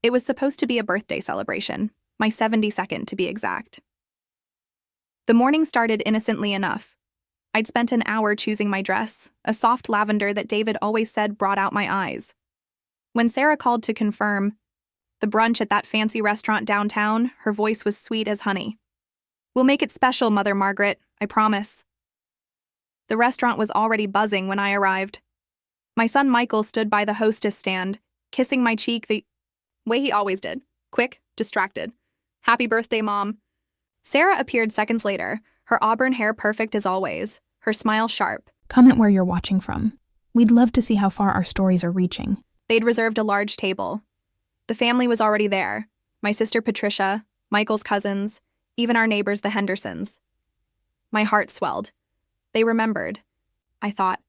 It was supposed to be a birthday celebration, my 72nd to be exact. The morning started innocently enough. I'd spent an hour choosing my dress, a soft lavender that David always said brought out my eyes. When Sarah called to confirm the brunch at that fancy restaurant downtown, her voice was sweet as honey. "We'll make it special, Mother Margaret, I promise." The restaurant was already buzzing when I arrived. My son Michael stood by the hostess stand, kissing my cheek the way he always did. Quick, distracted. "Happy birthday, Mom." Sarah appeared seconds later, her auburn hair perfect as always, her smile sharp. "Comment where you're watching from. We'd love to see how far our stories are reaching." They'd reserved a large table. The family was already there. My sister Patricia, Michael's cousins, even our neighbors the Hendersons. My heart swelled. They remembered, I thought.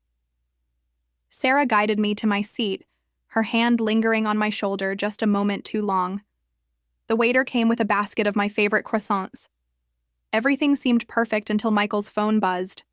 Sarah guided me to my seat, her hand lingering on my shoulder just a moment too long. The waiter came with a basket of my favorite croissants. Everything seemed perfect until Michael's phone buzzed.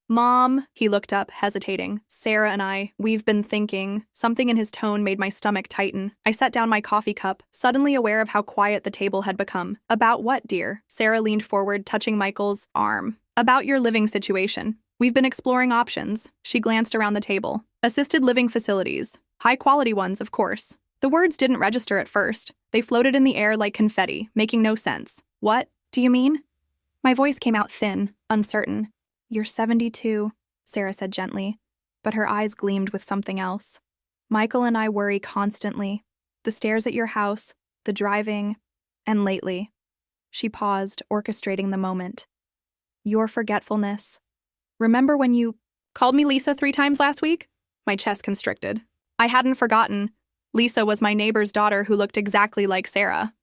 "Mom," he looked up, hesitating. "Sarah and we've been thinking." Something in his tone made my stomach tighten. I set down my coffee cup, suddenly aware of how quiet the table had become. "About what, dear?" Sarah leaned forward, touching Michael's arm. "About your living situation. We've been exploring options." She glanced around the table. "Assisted living facilities. High-quality ones, of course." The words didn't register at first. They floated in the air like confetti, making no sense. "What do you mean?" My voice came out thin, uncertain. "You're 72, Sarah said gently, but her eyes gleamed with something else. "Michael and I worry constantly. The stairs at your house, the driving, and lately." She paused, orchestrating the moment. "Your forgetfulness. Remember when you called me Lisa 3 times last week?" My chest constricted. I hadn't forgotten. Lisa was my neighbor's daughter who looked exactly like Sarah.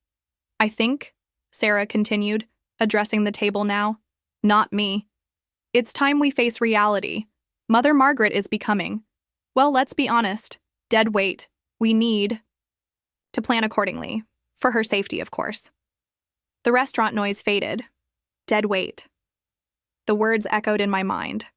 "I think," Sarah continued, addressing the table now, "not me. It's time we face reality. Mother Margaret is becoming, well, let's be honest, dead weight. We need to plan accordingly. For her safety, of course." The restaurant noise faded. Dead weight. The words echoed in my mind.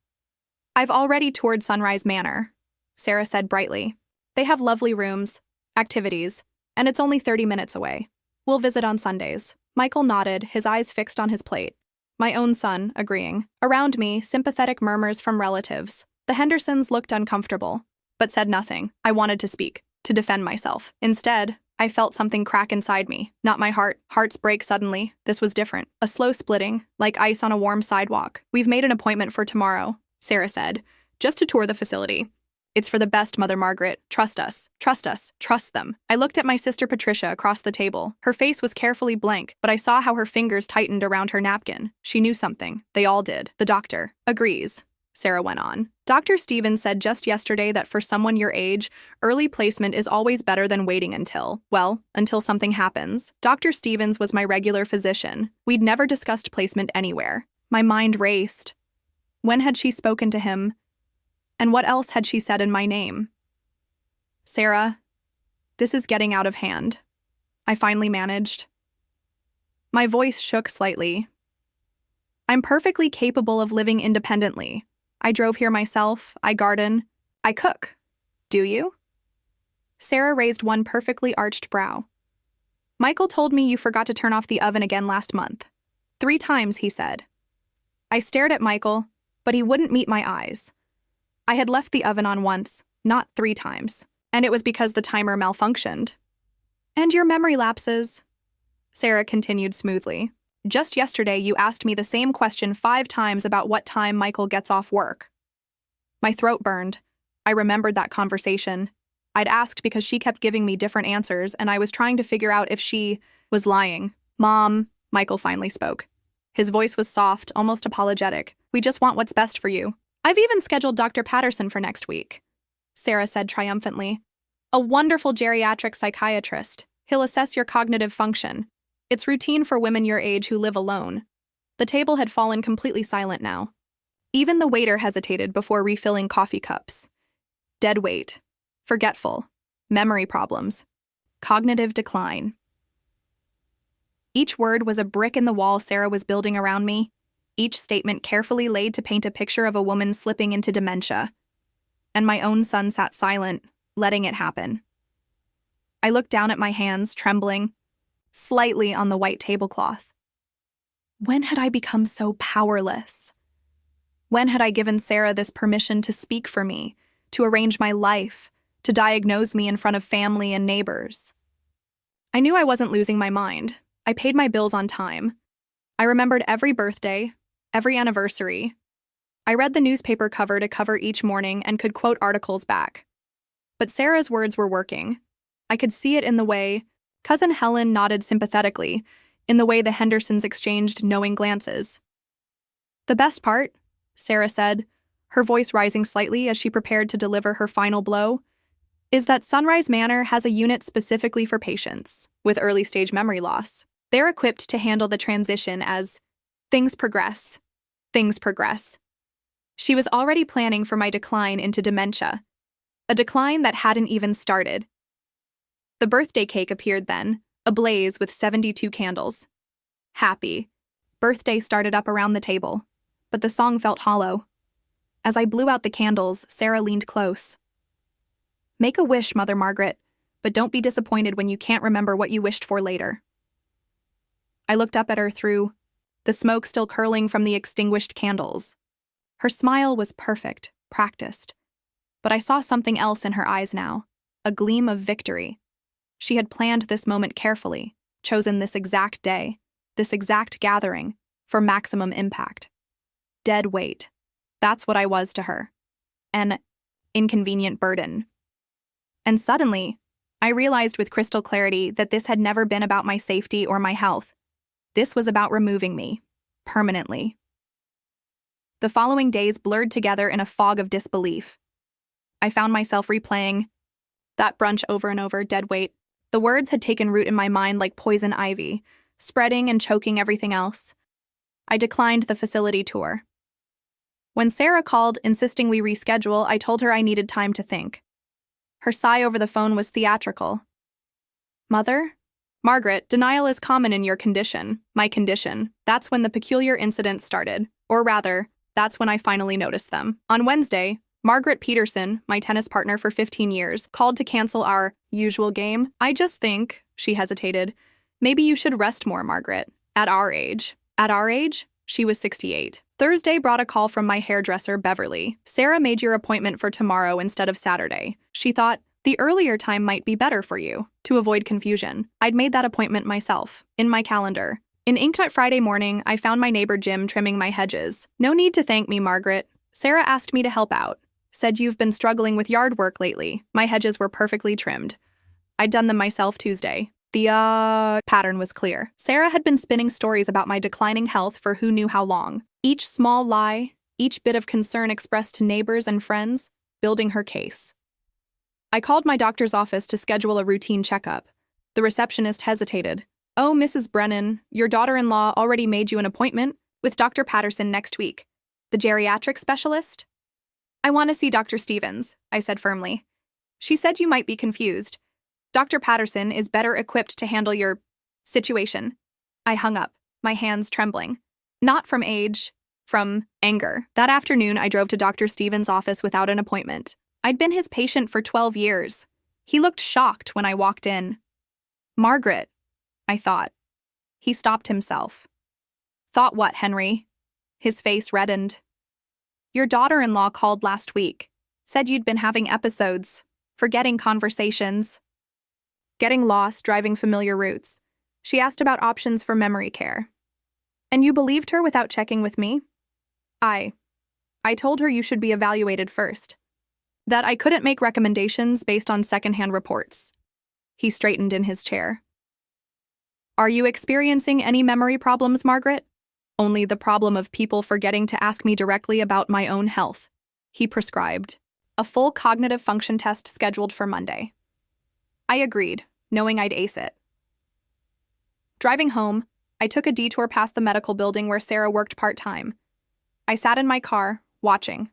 "I've already toured Sunrise Manor," Sarah said brightly. "They have lovely rooms, activities, and it's only 30 minutes away. We'll visit on Sundays." Michael nodded, his eyes fixed on his plate. My own son, agreeing. Around me, sympathetic murmurs from relatives. The Hendersons looked uncomfortable, but said nothing. I wanted to speak, to defend myself. Instead, I felt something crack inside me. Not my heart. Hearts break suddenly. This was different. A slow splitting, like ice on a warm sidewalk. "We've made an appointment for tomorrow," Sarah said, "just to tour the facility. It's for the best, Mother Margaret. Trust us. Trust us. Trust them." I looked at my sister Patricia across the table. Her face was carefully blank, but I saw how her fingers tightened around her napkin. She knew something. They all did. "The doctor agrees," Sarah went on. "Dr. Stevens said just yesterday that for someone your age, early placement is always better than waiting until something happens. Dr. Stevens was my regular physician. We'd never discussed placement anywhere." My mind raced. When had she spoken to him? And what else had she said in my name? "Sarah, this is getting out of hand," I finally managed. My voice shook slightly. "I'm perfectly capable of living independently. I drove here myself, I garden, I cook. Do you?" Sarah raised one perfectly arched brow. "Michael told me you forgot to turn off the oven again last month. 3 times, he said." I stared at Michael, but he wouldn't meet my eyes. I had left the oven on once, not 3 times, and it was because the timer malfunctioned. "And your memory lapses," Sarah continued smoothly. "Just yesterday you asked me the same question 5 times about what time Michael gets off work." My throat burned. I remembered that conversation. I'd asked because she kept giving me different answers, and I was trying to figure out if she was lying. "Mom," Michael finally spoke. His voice was soft, almost apologetic. "We just want what's best for you. I've even scheduled Dr. Patterson for next week," Sarah said triumphantly. "A wonderful geriatric psychiatrist. He'll assess your cognitive function. It's routine for women your age who live alone." The table had fallen completely silent now. Even the waiter hesitated before refilling coffee cups. Dead weight. Forgetful. Memory problems. Cognitive decline. Each word was a brick in the wall Sarah was building around me, each statement carefully laid to paint a picture of a woman slipping into dementia. And my own son sat silent, letting it happen. I looked down at my hands, trembling slightly on the white tablecloth. When had I become so powerless? When had I given Sarah this permission to speak for me, to arrange my life, to diagnose me in front of family and neighbors? I knew I wasn't losing my mind. I paid my bills on time. I remembered every birthday, every anniversary. I read the newspaper cover to cover each morning and could quote articles back. But Sarah's words were working. I could see it in the way Cousin Helen nodded sympathetically, in the way the Hendersons exchanged knowing glances. "The best part," Sarah said, her voice rising slightly as she prepared to deliver her final blow, "is that Sunrise Manor has a unit specifically for patients with early-stage memory loss. They're equipped to handle the transition as things progress. Things progress." She was already planning for my decline into dementia, a decline that hadn't even started. The birthday cake appeared then, ablaze with 72 candles. Happy. Birthday started up around the table, but the song felt hollow. As I blew out the candles, Sarah leaned close. "Make a wish, Mother Margaret, but don't be disappointed when you can't remember what you wished for later." I looked up at her through the smoke still curling from the extinguished candles. Her smile was perfect, practiced, but I saw something else in her eyes now, a gleam of victory. She had planned this moment carefully, chosen this exact day, this exact gathering, for maximum impact. Dead weight. That's what I was to her. An inconvenient burden. And suddenly, I realized with crystal clarity that this had never been about my safety or my health. This was about removing me, permanently. The following days blurred together in a fog of disbelief. I found myself replaying that brunch over and over, dead weight. The words had taken root in my mind like poison ivy, spreading and choking everything else. I declined the facility tour. When Sarah called, insisting we reschedule, I told her I needed time to think. Her sigh over the phone was theatrical. "Mother? Margaret, denial is common in your condition, my condition." That's when the peculiar incidents started, or rather, that's when I finally noticed them. On Wednesday, Margaret Peterson, my tennis partner for 15 years, called to cancel our usual game. "I just think," she hesitated, "maybe you should rest more, Margaret. At our age." At our age? She was 68. Thursday brought a call from my hairdresser, Beverly. "Sarah made your appointment for tomorrow instead of Saturday. She thought the earlier time might be better for you." To avoid confusion, I'd made that appointment myself, in my calendar. In Inknut Friday morning, I found my neighbor Jim trimming my hedges. "No need to thank me, Margaret. Sarah asked me to help out. Said you've been struggling with yard work lately." My hedges were perfectly trimmed. I'd done them myself Tuesday. The pattern was clear. Sarah had been spinning stories about my declining health for who knew how long. Each small lie, each bit of concern expressed to neighbors and friends, building her case. I called my doctor's office to schedule a routine checkup. The receptionist hesitated. "Oh, Mrs. Brennan, your daughter-in-law already made you an appointment with Dr. Patterson next week. The geriatric specialist?" "I want to see Dr. Stevens," I said firmly. "She said you might be confused. Dr. Patterson is better equipped to handle your situation." I hung up, my hands trembling. Not from age, from anger. That afternoon, I drove to Dr. Stevens' office without an appointment. I'd been his patient for 12 years. He looked shocked when I walked in. "Margaret," I thought. He stopped himself. "Thought what, Henry?" His face reddened. "Your daughter-in-law called last week. Said you'd been having episodes, forgetting conversations, getting lost driving familiar routes. She asked about options for memory care. And you believed her without checking with me?" I told her you should be evaluated first. That I couldn't make recommendations based on secondhand reports." He straightened in his chair. "Are you experiencing any memory problems, Margaret?" "Only the problem of people forgetting to ask me directly about my own health." He prescribed a full cognitive function test scheduled for Monday. I agreed, knowing I'd ace it. Driving home, I took a detour past the medical building where Sarah worked part-time. I sat in my car, watching.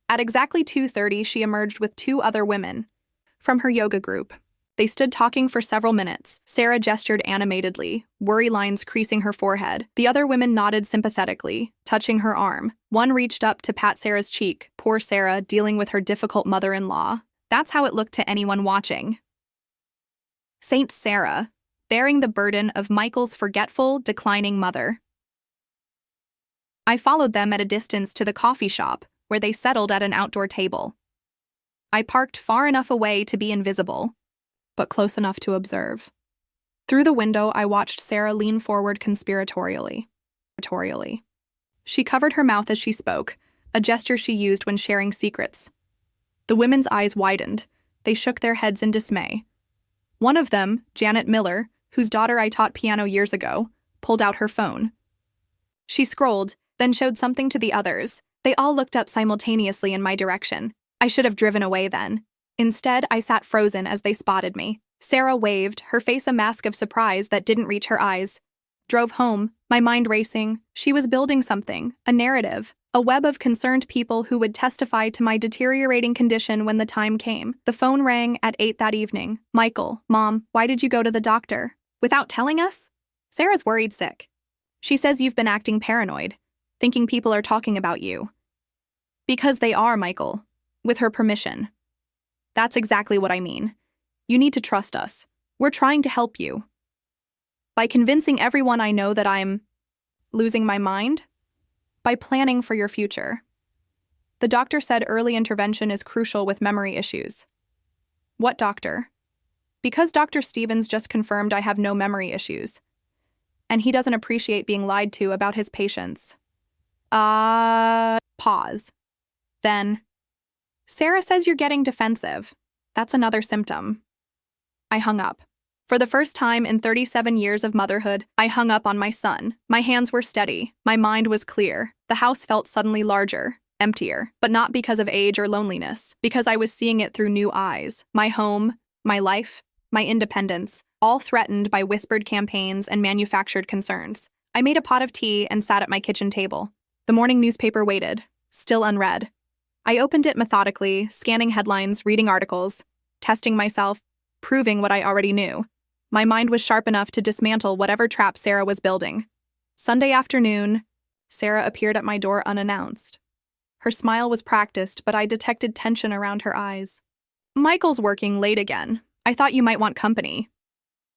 At exactly 2:30, she emerged with 2 other women from her yoga group. They stood talking for several minutes. Sarah gestured animatedly, worry lines creasing her forehead. The other women nodded sympathetically, touching her arm. One reached up to pat Sarah's cheek, poor Sarah dealing with her difficult mother-in-law. That's how it looked to anyone watching. Saint Sarah, bearing the burden of Michael's forgetful, declining mother. I followed them at a distance to the coffee shop, where they settled at an outdoor table. I parked far enough away to be invisible, but close enough to observe. Through the window, I watched Sarah lean forward conspiratorially. She covered her mouth as she spoke, a gesture she used when sharing secrets. The women's eyes widened. They shook their heads in dismay. One of them, Janet Miller, whose daughter I taught piano years ago, pulled out her phone. She scrolled, then showed something to the others. They all looked up simultaneously in my direction. I should have driven away then. Instead, I sat frozen as they spotted me. Sarah waved, her face a mask of surprise that didn't reach her eyes. Drove home, my mind racing. She was building something, a narrative, a web of concerned people who would testify to my deteriorating condition when the time came. The phone rang at 8 that evening. Michael, Mom, why did you go to the doctor? Without telling us? Sarah's worried sick. She says you've been acting paranoid, thinking people are talking about you. Because they are, Michael. With her permission. That's exactly what I mean. You need to trust us. We're trying to help you. By convincing everyone I know that I'm losing my mind? By planning for your future. The doctor said early intervention is crucial with memory issues. What doctor? Because Dr. Stevens just confirmed I have no memory issues. And he doesn't appreciate being lied to about his patients. Pause. Then, Sarah says you're getting defensive. That's another symptom. I hung up. For the first time in 37 years of motherhood, I hung up on my son. My hands were steady. My mind was clear. The house felt suddenly larger, emptier, but not because of age or loneliness, because I was seeing it through new eyes. My home, my life, my independence, all threatened by whispered campaigns and manufactured concerns. I made a pot of tea and sat at my kitchen table. The morning newspaper waited, still unread. I opened it methodically, scanning headlines, reading articles, testing myself, proving what I already knew. My mind was sharp enough to dismantle whatever trap Sarah was building. Sunday afternoon, Sarah appeared at my door unannounced. Her smile was practiced, but I detected tension around her eyes. Michael's working late again. I thought you might want company.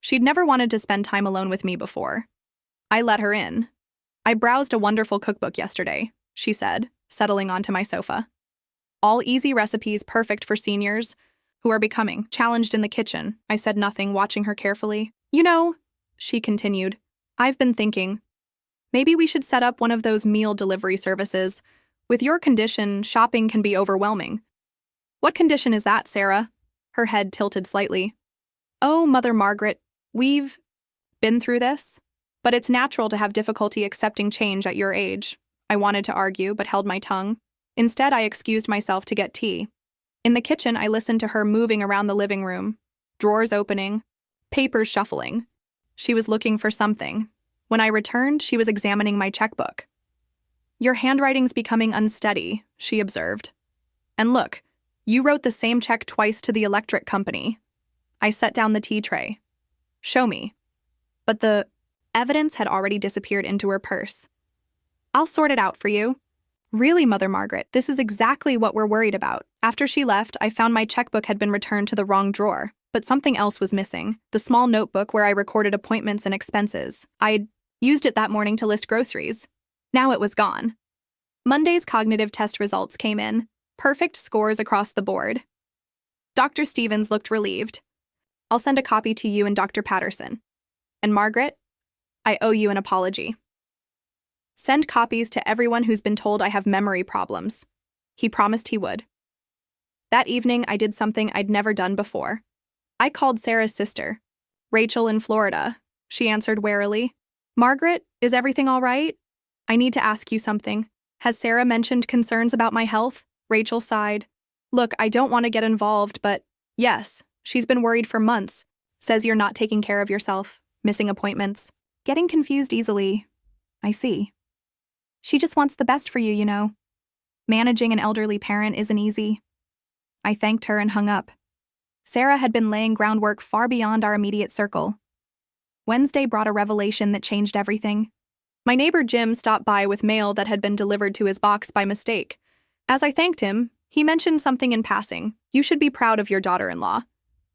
She'd never wanted to spend time alone with me before. I let her in. I browsed a wonderful cookbook yesterday, she said, settling onto my sofa. All easy recipes perfect for seniors who are becoming challenged in the kitchen. I said nothing, watching her carefully. You know, she continued, I've been thinking, maybe we should set up one of those meal delivery services. With your condition, shopping can be overwhelming. What condition is that, Sarah? Her head tilted slightly. Oh, Mother Margaret, we've been through this. But it's natural to have difficulty accepting change at your age. I wanted to argue, but held my tongue. Instead, I excused myself to get tea. In the kitchen, I listened to her moving around the living room, drawers opening, papers shuffling. She was looking for something. When I returned, she was examining my checkbook. Your handwriting's becoming unsteady, she observed. And look, you wrote the same check twice to the electric company. I set down the tea tray. Show me. But the evidence had already disappeared into her purse. I'll sort it out for you. Really, Mother Margaret, this is exactly what we're worried about. After she left, I found my checkbook had been returned to the wrong drawer, but something else was missing. The small notebook where I recorded appointments and expenses. I'd used it that morning to list groceries. Now it was gone. Monday's cognitive test results came in. Perfect scores across the board. Dr. Stevens looked relieved. I'll send a copy to you and Dr. Patterson. And Margaret, I owe you an apology. Send copies to everyone who's been told I have memory problems. He promised he would. That evening, I did something I'd never done before. I called Sarah's sister, Rachel in Florida. She answered warily. Margaret, is everything all right? I need to ask you something. Has Sarah mentioned concerns about my health? Rachel sighed. Look, I don't want to get involved, but yes, she's been worried for months. Says you're not taking care of yourself, missing appointments, getting confused easily. I see. She just wants the best for you, you know. Managing an elderly parent isn't easy. I thanked her and hung up. Sarah had been laying groundwork far beyond our immediate circle. Wednesday brought a revelation that changed everything. My neighbor Jim stopped by with mail that had been delivered to his box by mistake. As I thanked him, he mentioned something in passing. You should be proud of your daughter-in-law.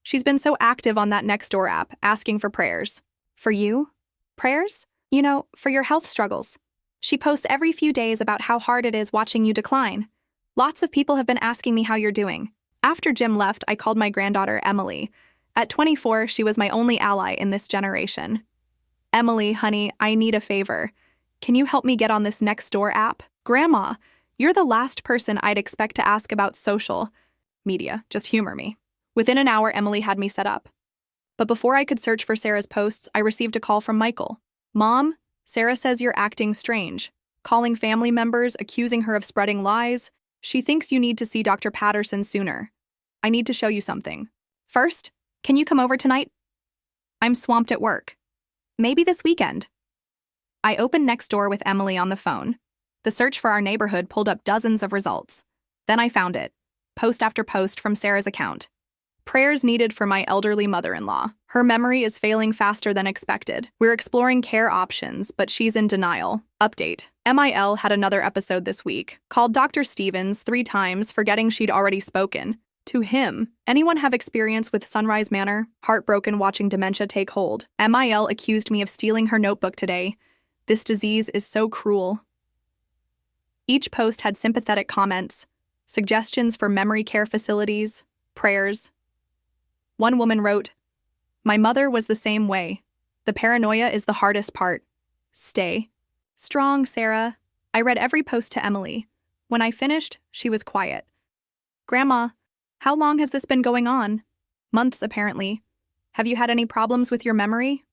She's been so active on that Nextdoor app, asking for prayers. For you? Prayers? You know, for your health struggles. She posts every few days about how hard it is watching you decline. Lots of people have been asking me how you're doing. After Jim left, I called my granddaughter, Emily. At 24, she was my only ally in this generation. Emily, honey, I need a favor. Can you help me get on this Nextdoor app? Grandma, you're the last person I'd expect to ask about social media. Just humor me. Within an hour, Emily had me set up. But before I could search for Sarah's posts, I received a call from Michael. Mom, Sarah says you're acting strange. Calling family members, accusing her of spreading lies. She thinks you need to see Dr. Patterson sooner. I need to show you something. First, can you come over tonight? I'm swamped at work. Maybe this weekend. I opened Nextdoor with Emily on the phone. The search for our neighborhood pulled up dozens of results. Then I found it. Post after post from Sarah's account. Prayers needed for my elderly mother-in-law. Her memory is failing faster than expected. We're exploring care options, but she's in denial. Update. MIL had another episode this week. Called Dr. Stevens 3 times, forgetting she'd already spoken. To him, anyone have experience with Sunrise Manor? Heartbroken watching dementia take hold. MIL accused me of stealing her notebook today. This disease is so cruel. Each post had sympathetic comments, suggestions for memory care facilities, prayers. One woman wrote, "My mother was the same way. The paranoia is the hardest part. Stay strong, Sarah." I read every post to Emily. When I finished, she was quiet. Grandma, how long has this been going on? Months, apparently. Have you had any problems with your memory?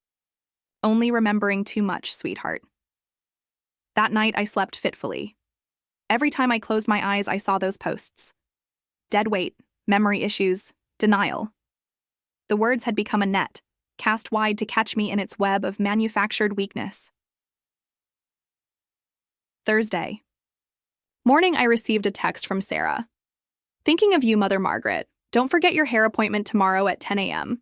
Only remembering too much, sweetheart. That night, I slept fitfully. Every time I closed my eyes, I saw those posts. Dead weight, memory issues, denial. The words had become a net, cast wide to catch me in its web of manufactured weakness. Thursday. Morning, I received a text from Sarah. Thinking of you, Mother Margaret. Don't forget your hair appointment tomorrow at 10 a.m.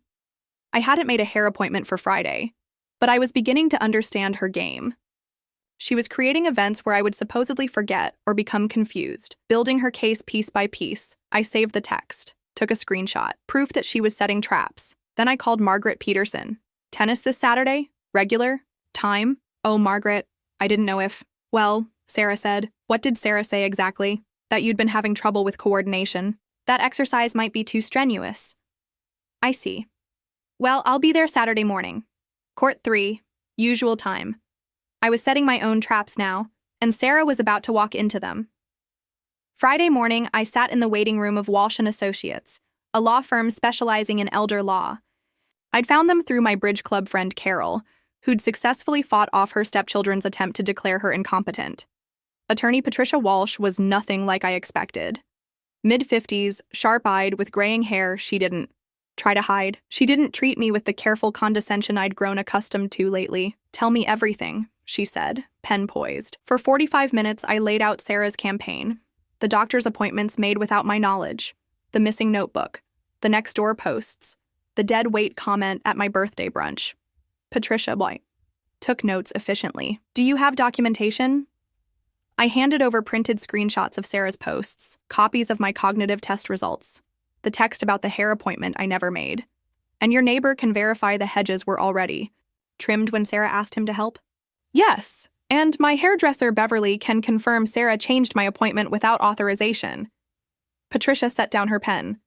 I hadn't made a hair appointment for Friday, but I was beginning to understand her game. She was creating events where I would supposedly forget or become confused, building her case piece by piece. I saved the text, took a screenshot, proof that she was setting traps. Then I called Margaret Peterson. Tennis this Saturday? Regular? Time? Oh, Margaret, I didn't know if... Well, Sarah said. What did Sarah say exactly? That you'd been having trouble with coordination. That exercise might be too strenuous. I see. Well, I'll be there Saturday morning. Court 3, usual time. I was setting my own traps now, and Sarah was about to walk into them. Friday morning, I sat in the waiting room of Walsh & Associates, a law firm specializing in elder law. I'd found them through my bridge club friend Carol, who'd successfully fought off her stepchildren's attempt to declare her incompetent. Attorney Patricia Walsh was nothing like I expected. Mid-50s, sharp-eyed, with graying hair, she didn't try to hide. She didn't treat me with the careful condescension I'd grown accustomed to lately. "Tell me everything," she said, pen poised. For 45 minutes, I laid out Sarah's campaign. The doctor's appointments made without my knowledge, the missing notebook, the Nextdoor posts, the dead weight comment at my birthday brunch. Patricia White took notes efficiently. "Do you have documentation?" I handed over printed screenshots of Sarah's posts, copies of my cognitive test results, the text about the hair appointment I never made. "And your neighbor can verify the hedges were already trimmed when Sarah asked him to help?" "Yes, and my hairdresser Beverly can confirm Sarah changed my appointment without authorization." Patricia set down her pen.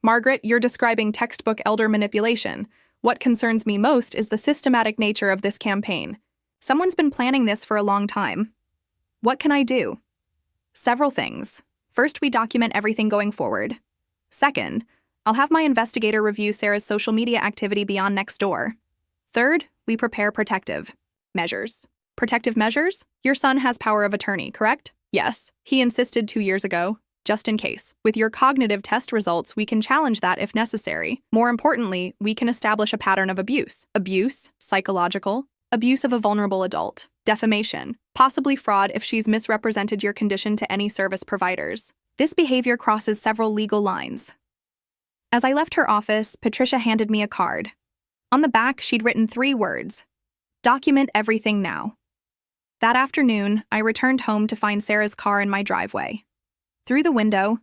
"Margaret, you're describing textbook elder manipulation. What concerns me most is the systematic nature of this campaign. Someone's been planning this for a long time. What can I do?" "Several things. First, we document everything going forward. Second, I'll have my investigator review Sarah's social media activity beyond Nextdoor. Third, we prepare protective measures." "Protective measures? Your son has power of attorney, correct?" "Yes. He insisted 2 years ago. Just in case. With your cognitive test results, we can challenge that if necessary. More importantly, we can establish a pattern of abuse. Abuse, psychological, abuse of a vulnerable adult, defamation, possibly fraud if she's misrepresented your condition to any service providers. This behavior crosses several legal lines." As I left her office, Patricia handed me a card. On the back, she'd written 3 words: "Document everything now." That afternoon, I returned home to find Sarah's car in my driveway. Through the window,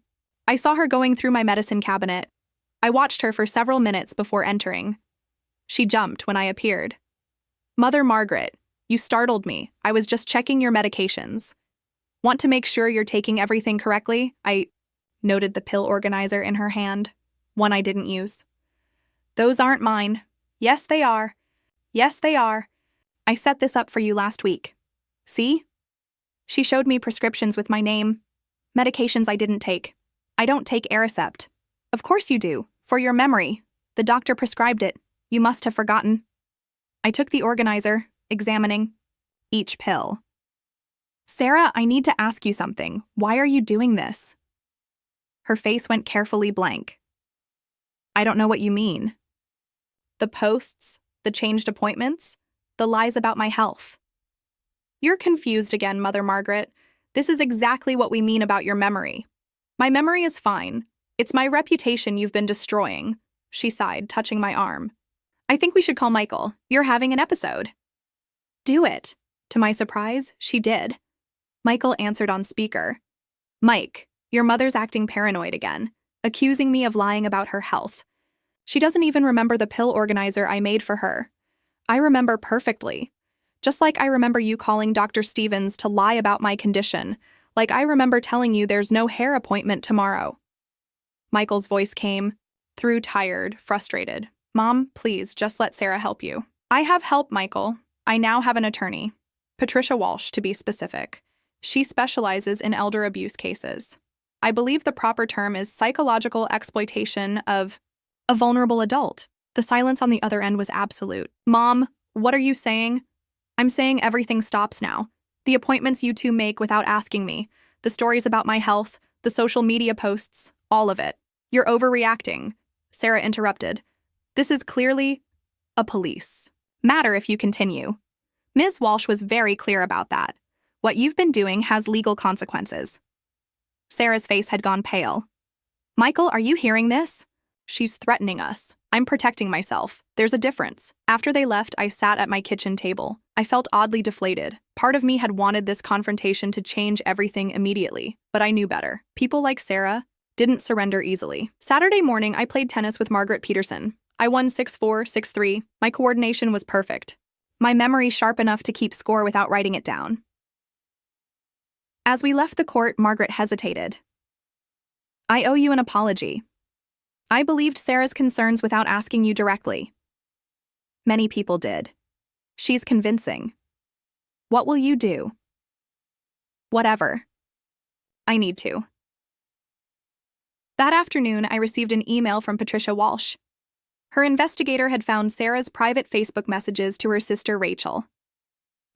I saw her going through my medicine cabinet. I watched her for several minutes before entering. She jumped when I appeared. Mother Margaret, you startled me. I was just checking your medications. Want to make sure you're taking everything correctly? I noted the pill organizer in her hand, one I didn't use. Those aren't mine. Yes, they are. Yes, they are. I set this up for you last week. See? She showed me prescriptions with my name. Medications I didn't take. I don't take Aricept. Of course you do. For your memory. The doctor prescribed it. You must have forgotten. I took the organizer, examining each pill. Sarah, I need to ask you something. Why are you doing this? Her face went carefully blank. I don't know what you mean. The posts, the changed appointments, the lies about my health. You're confused again, Mother Margaret. This is exactly what we mean about your memory. My memory is fine. It's my reputation you've been destroying, she sighed, touching my arm. I think we should call Michael. You're having an episode. Do it. To my surprise, she did. Michael answered on speaker. Mike, your mother's acting paranoid again, accusing me of lying about her health. She doesn't even remember the pill organizer I made for her. I remember perfectly. Just like I remember you calling Dr. Stevens to lie about my condition, like I remember telling you there's no hair appointment tomorrow. Michael's voice came through, tired, frustrated. Mom, please, just let Sarah help you. I have help, Michael. I now have an attorney. Patricia Walsh, to be specific. She specializes in elder abuse cases. I believe the proper term is psychological exploitation of a vulnerable adult. The silence on the other end was absolute. Mom, what are you saying? I'm saying everything stops now. The appointments you two make without asking me, the stories about my health, the social media posts, all of it. You're overreacting, Sarah interrupted. This is clearly a police matter if you continue. Ms. Walsh was very clear about that. What you've been doing has legal consequences. Sarah's face had gone pale. Michael, are you hearing this? She's threatening us. I'm protecting myself. There's a difference. After they left, I sat at my kitchen table. I felt oddly deflated. Part of me had wanted this confrontation to change everything immediately, but I knew better. People like Sarah didn't surrender easily. Saturday morning, I played tennis with Margaret Peterson. I won 6-4, 6-3. My coordination was perfect. My memory sharp enough to keep score without writing it down. As we left the court, Margaret hesitated. I owe you an apology. I believed Sarah's concerns without asking you directly. Many people did. She's convincing. What will you do? Whatever. I need to. That afternoon, I received an email from Patricia Walsh. Her investigator had found Sarah's private Facebook messages to her sister Rachel.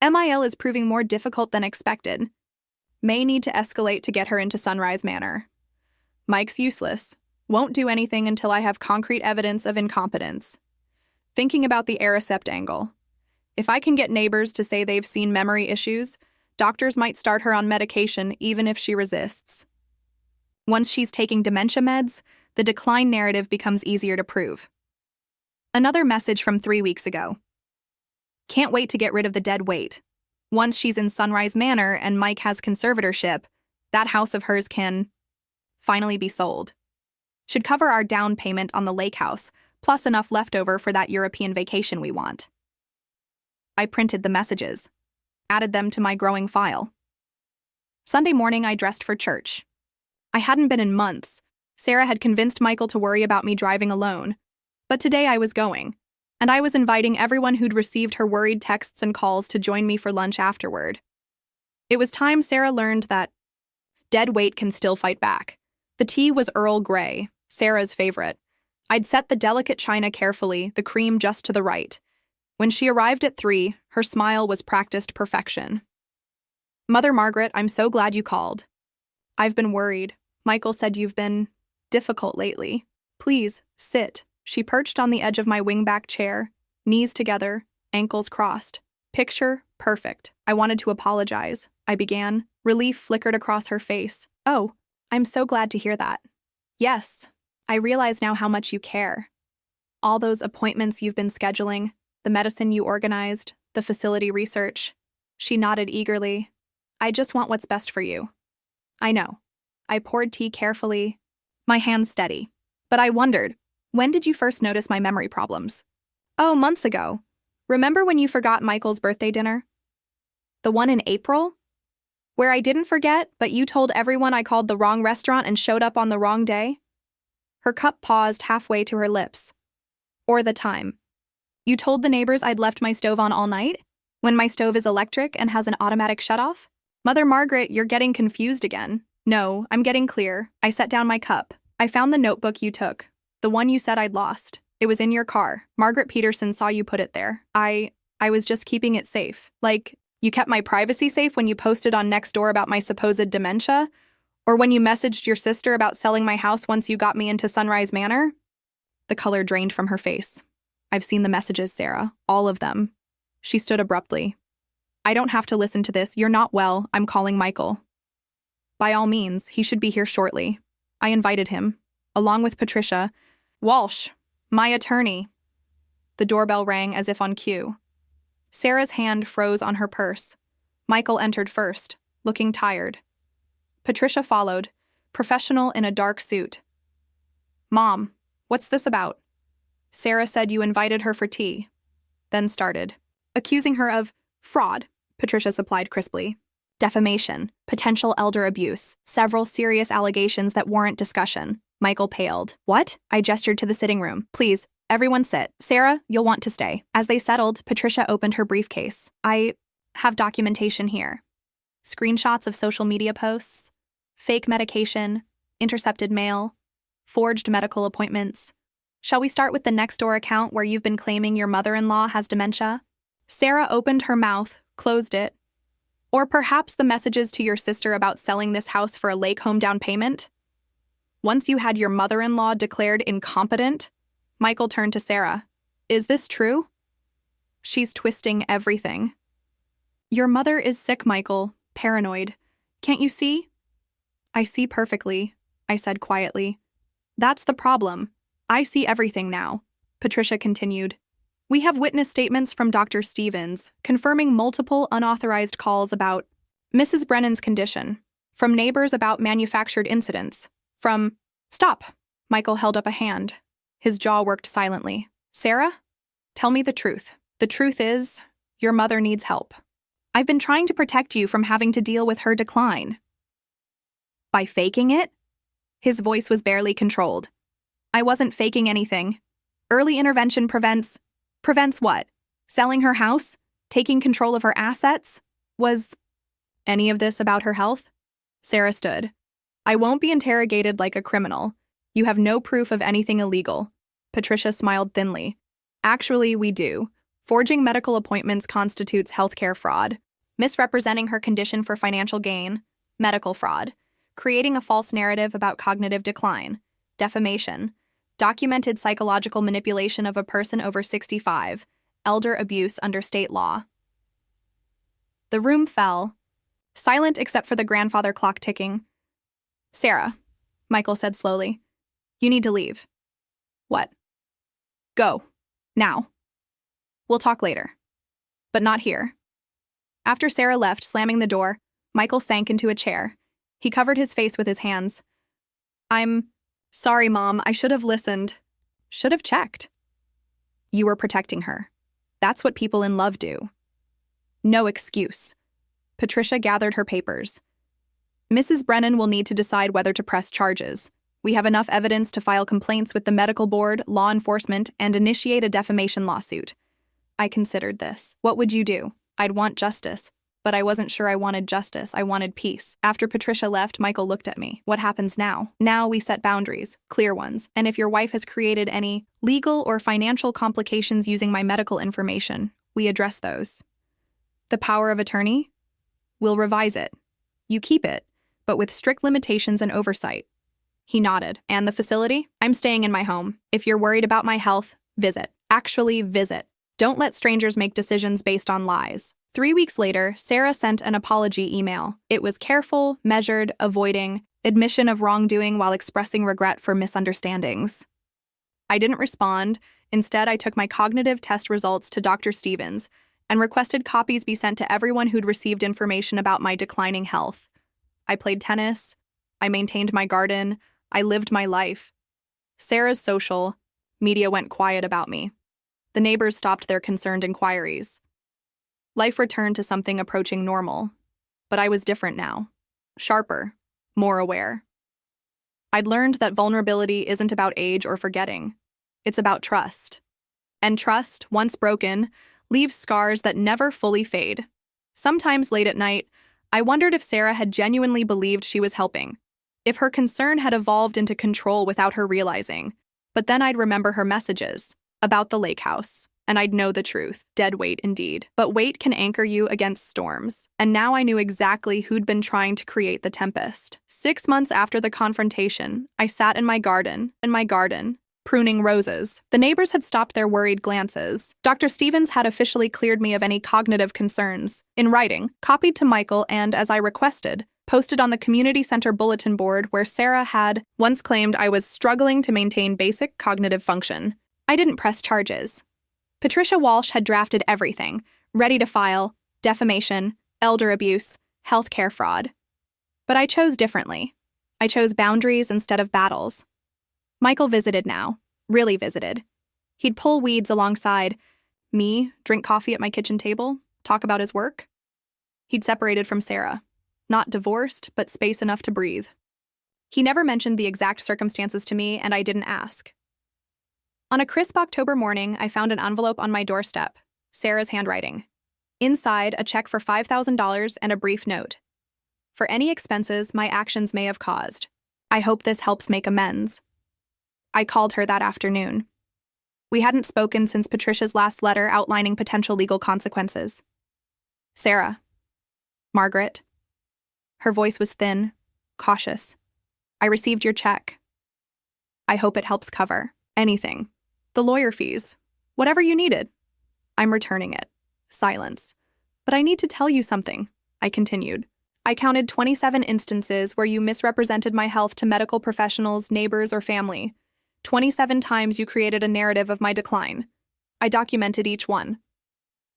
MIL is proving more difficult than expected. May need to escalate to get her into Sunrise Manor. Mike's useless. Won't do anything until I have concrete evidence of incompetence. Thinking about the Aricept angle. If I can get neighbors to say they've seen memory issues, doctors might start her on medication even if she resists. Once she's taking dementia meds, the decline narrative becomes easier to prove. Another message from 3 weeks ago. Can't wait to get rid of the dead weight. Once she's in Sunrise Manor and Mike has conservatorship, that house of hers can finally be sold. Should cover our down payment on the lake house, plus enough leftover for that European vacation we want. I printed the messages, added them to my growing file. Sunday morning, I dressed for church. I hadn't been in months. Sarah had convinced Michael to worry about me driving alone. But today I was going, and I was inviting everyone who'd received her worried texts and calls to join me for lunch afterward. It was time Sarah learned that dead weight can still fight back. The tea was Earl Grey, Sarah's favorite. I'd set the delicate china carefully, the cream just to the right. When she arrived at 3, her smile was practiced perfection. Mother Margaret, I'm so glad you called. I've been worried. Michael said you've been difficult lately. Please, sit. She perched on the edge of my wingback chair, knees together, ankles crossed. Picture perfect. I wanted to apologize. I began. Relief flickered across her face. Oh, I'm so glad to hear that. Yes, I realize now how much you care. All those appointments you've been scheduling, the medicine you organized, the facility research. She nodded eagerly. I just want what's best for you. I know. I poured tea carefully, my hands steady. But I wondered, When did you first notice my memory problems? Oh, months ago. Remember when you forgot Michael's birthday dinner? The one in April? Where I didn't forget, but you told everyone I called the wrong restaurant and showed up on the wrong day? Her cup paused halfway to her lips. Or the time. You told the neighbors I'd left my stove on all night? When my stove is electric and has an automatic shutoff? Mother Margaret, you're getting confused again. No, I'm getting clear. I set down my cup. I found the notebook you took. The one you said I'd lost. It was in your car. Margaret Peterson saw you put it there. I was just keeping it safe. Like, you kept my privacy safe when you posted on Nextdoor about my supposed dementia? Or when you messaged your sister about selling my house once you got me into Sunrise Manor? The color drained from her face. I've seen the messages, Sarah. All of them. She stood abruptly. I don't have to listen to this. You're not well. I'm calling Michael. By all means, he should be here shortly. I invited him, along with Patricia. Walsh, my attorney. The doorbell rang as if on cue. Sarah's hand froze on her purse. Michael entered first, looking tired. Patricia followed, professional in a dark suit. Mom, what's this about? Sarah said you invited her for tea. Then started, accusing her of fraud, Patricia supplied crisply. Defamation, potential elder abuse, several serious allegations that warrant discussion. Michael paled. What? I gestured to the sitting room. Please, everyone sit. Sarah, you'll want to stay. As they settled, Patricia opened her briefcase. I have documentation here. Screenshots of social media posts, fake medication, intercepted mail, forged medical appointments. Shall we start with the Nextdoor account where you've been claiming your mother-in-law has dementia? Sarah opened her mouth, closed it. Or perhaps the messages to your sister about selling this house for a lake home down payment? Once you had your mother-in-law declared incompetent, Michael turned to Sarah. Is this true? She's twisting everything. Your mother is sick, Michael. Paranoid. Can't you see? I see perfectly, I said quietly. That's the problem. I see everything now, Patricia continued. We have witness statements from Dr. Stevens confirming multiple unauthorized calls about Mrs. Brennan's condition, from neighbors about manufactured incidents, from— Stop! Michael held up a hand. His jaw worked silently. Sarah, tell me the truth. The truth is, your mother needs help. I've been trying to protect you from having to deal with her decline. By faking it? His voice was barely controlled. I wasn't faking anything. Early intervention prevents what? Selling her house? Taking control of her assets? Was any of this about her health? Sarah stood. I won't be interrogated like a criminal. You have no proof of anything illegal. Patricia smiled thinly. Actually, we do. Forging medical appointments constitutes healthcare fraud. Misrepresenting her condition for financial gain, medical fraud. Creating a false narrative about cognitive decline, defamation. Documented psychological manipulation of a person over 65, elder abuse under state law. The room fell, silent except for the grandfather clock ticking. Sarah, Michael said slowly, you need to leave. What? Go. Now. We'll talk later. But not here. After Sarah left, slamming the door, Michael sank into a chair. He covered his face with his hands. I'm sorry, Mom. I should have listened. Should have checked. You were protecting her. That's what people in love do. No excuse. Patricia gathered her papers. Mrs. Brennan will need to decide whether to press charges. We have enough evidence to file complaints with the medical board, law enforcement, and initiate a defamation lawsuit. I considered this. What would you do? I'd want justice. But I wasn't sure I wanted justice. I wanted peace. After Patricia left, Michael looked at me. What happens now? Now we set boundaries, clear ones. And if your wife has created any legal or financial complications using my medical information, we address those. The power of attorney? We'll revise it. You keep it, but with strict limitations and oversight. He nodded. And the facility? I'm staying in my home. If you're worried about my health, visit. Actually, visit. Don't let strangers make decisions based on lies. 3 weeks later, Sarah sent an apology email. It was careful, measured, avoiding admission of wrongdoing while expressing regret for misunderstandings. I didn't respond. Instead, I took my cognitive test results to Dr. Stevens and requested copies be sent to everyone who'd received information about my declining health. I played tennis. I maintained my garden. I lived my life. Sarah's social, Media went quiet about me. The neighbors stopped their concerned inquiries. Life returned to something approaching normal. But I was different now. Sharper. More aware. I'd learned that vulnerability isn't about age or forgetting. It's about trust. And trust, once broken, leaves scars that never fully fade. Sometimes late at night, I wondered if Sarah had genuinely believed she was helping, if her concern had evolved into control without her realizing. But then I'd remember her messages about the lake house, and I'd know the truth. Dead weight indeed. But weight can anchor you against storms. And now I knew exactly who'd been trying to create the tempest. 6 months after the confrontation, I sat in my garden, pruning roses. The neighbors had stopped their worried glances. Dr. Stevens had officially cleared me of any cognitive concerns. In writing, copied to Michael and, as I requested, posted on the community center bulletin board where Sarah had once claimed I was struggling to maintain basic cognitive function. I didn't press charges. Patricia Walsh had drafted everything, ready to file: defamation, elder abuse, healthcare fraud. But I chose differently. I chose boundaries instead of battles. Michael visited now, really visited. He'd pull weeds alongside me, drink coffee at my kitchen table, talk about his work. He'd separated from Sarah, not divorced, but space enough to breathe. He never mentioned the exact circumstances to me, and I didn't ask. On a crisp October morning, I found an envelope on my doorstep, Sarah's handwriting. Inside, a check for $5,000 and a brief note. For any expenses my actions may have caused. I hope this helps make amends. I called her that afternoon. We hadn't spoken since Patricia's last letter outlining potential legal consequences. Sarah. Margaret. Her voice was thin, cautious. I received your check. I hope it helps cover anything. The lawyer fees. Whatever you needed. I'm returning it. Silence. But I need to tell you something, I continued. I counted 27 instances where you misrepresented my health to medical professionals, neighbors, or family. 27 times you created a narrative of my decline. I documented each one.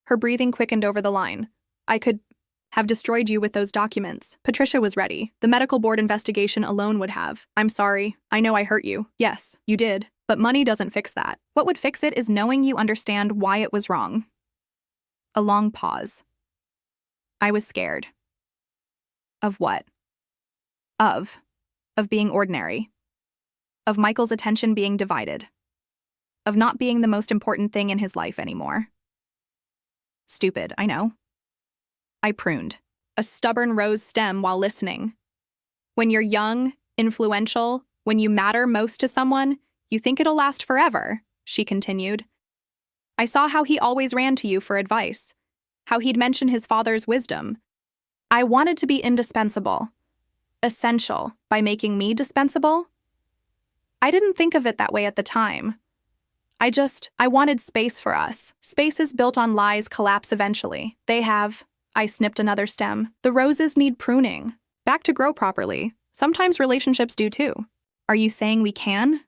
Her breathing quickened over the line. I could have destroyed you with those documents. Patricia was ready. The medical board investigation alone would have. I'm sorry. I know I hurt you. Yes, you did. But money doesn't fix that. What would fix it is knowing you understand why it was wrong. A long pause. I was scared. Of what? Of being ordinary. Of Michael's attention being divided. Of not being the most important thing in his life anymore. Stupid, I know. I pruned a stubborn rose stem while listening. When you're young, influential, when you matter most to someone, you think it'll last forever, she continued. I saw how he always ran to you for advice, how he'd mention his father's wisdom. I wanted to be indispensable, essential, by making me dispensable. I didn't think of it that way at the time. I wanted space for us. Spaces built on lies collapse eventually. They have. I snipped another stem. The roses need pruning. Back to grow properly. Sometimes relationships do too. Are you saying we can?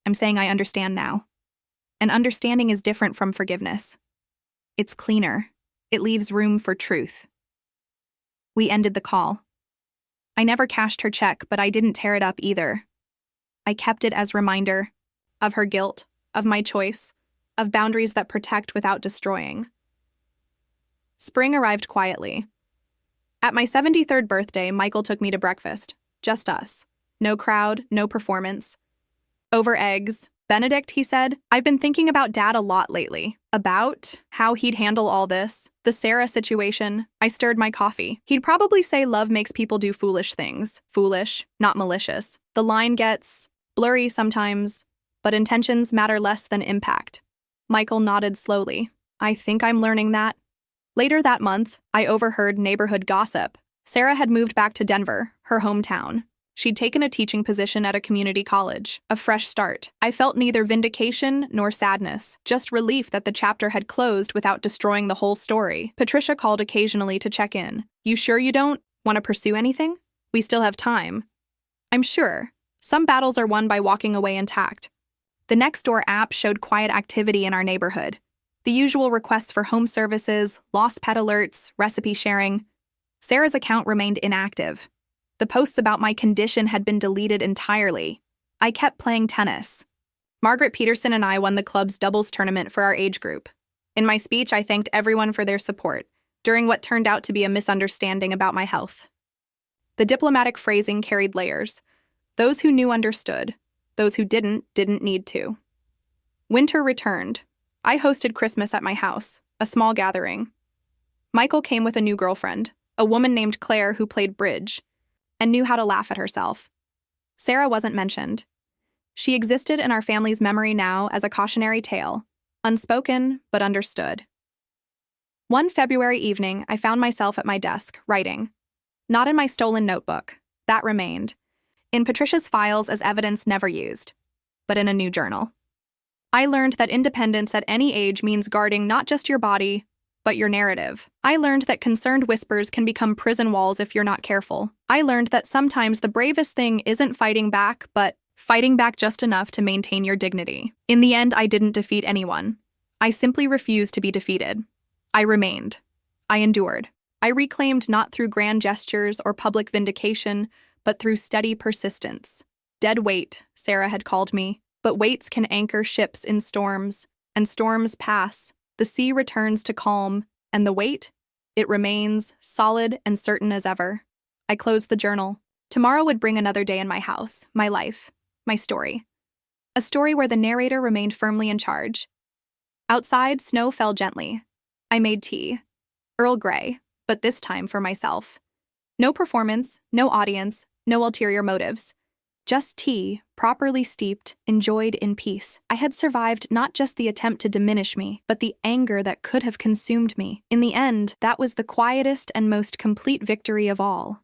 I'm saying I understand now. And understanding is different from forgiveness. It's cleaner. It leaves room for truth. We ended the call. I never cashed her check, but I didn't tear it up either. I kept it as reminder of her guilt, of my choice, of boundaries that protect without destroying. Spring arrived quietly. At my 73rd birthday, Michael took me to breakfast. Just us. No crowd, no performance. Over eggs. Benedict, he said, I've been thinking about Dad a lot lately. About how he'd handle all this. The Sarah situation. I stirred my coffee. He'd probably say love makes people do foolish things. Foolish, not malicious. The line gets blurry sometimes, but intentions matter less than impact. Michael nodded slowly. I think I'm learning that. Later that month, I overheard neighborhood gossip. Sarah had moved back to Denver, her hometown. She'd taken a teaching position at a community college, a fresh start. I felt neither vindication nor sadness, just relief that the chapter had closed without destroying the whole story. Patricia called occasionally to check in. You sure you don't want to pursue anything? We still have time. I'm sure. Some battles are won by walking away intact. The Nextdoor app showed quiet activity in our neighborhood. The usual requests for home services, lost pet alerts, recipe sharing. Sarah's account remained inactive. The posts about my condition had been deleted entirely. I kept playing tennis. Margaret Peterson and I won the club's doubles tournament for our age group. In my speech, I thanked everyone for their support during what turned out to be a misunderstanding about my health. The diplomatic phrasing carried layers. Those who knew understood. Those who didn't need to. Winter returned. I hosted Christmas at my house, a small gathering. Michael came with a new girlfriend, a woman named Claire who played bridge and knew how to laugh at herself. Sarah wasn't mentioned. She existed in our family's memory now as a cautionary tale, unspoken but understood. One February evening, I found myself at my desk, writing. Not in my stolen notebook. That remained. In Patricia's files as evidence never used. But in a new journal. I learned that independence at any age means guarding not just your body, but your narrative. I learned that concerned whispers can become prison walls if you're not careful. I learned that sometimes the bravest thing isn't fighting back, but fighting back just enough to maintain your dignity. In the end, I didn't defeat anyone. I simply refused to be defeated. I remained. I endured. I reclaimed not through grand gestures or public vindication, but through steady persistence. Dead weight, Sarah had called me, but weights can anchor ships in storms, and storms pass. The sea returns to calm, and the weight, it remains solid and certain as ever. I closed the journal. Tomorrow would bring another day in my house, my life, my story. A story where the narrator remained firmly in charge. Outside, snow fell gently. I made tea. Earl Grey, but this time for myself. No performance, no audience, no ulterior motives. Just tea, properly steeped, enjoyed in peace. I had survived not just the attempt to diminish me, but the anger that could have consumed me. In the end, that was the quietest and most complete victory of all.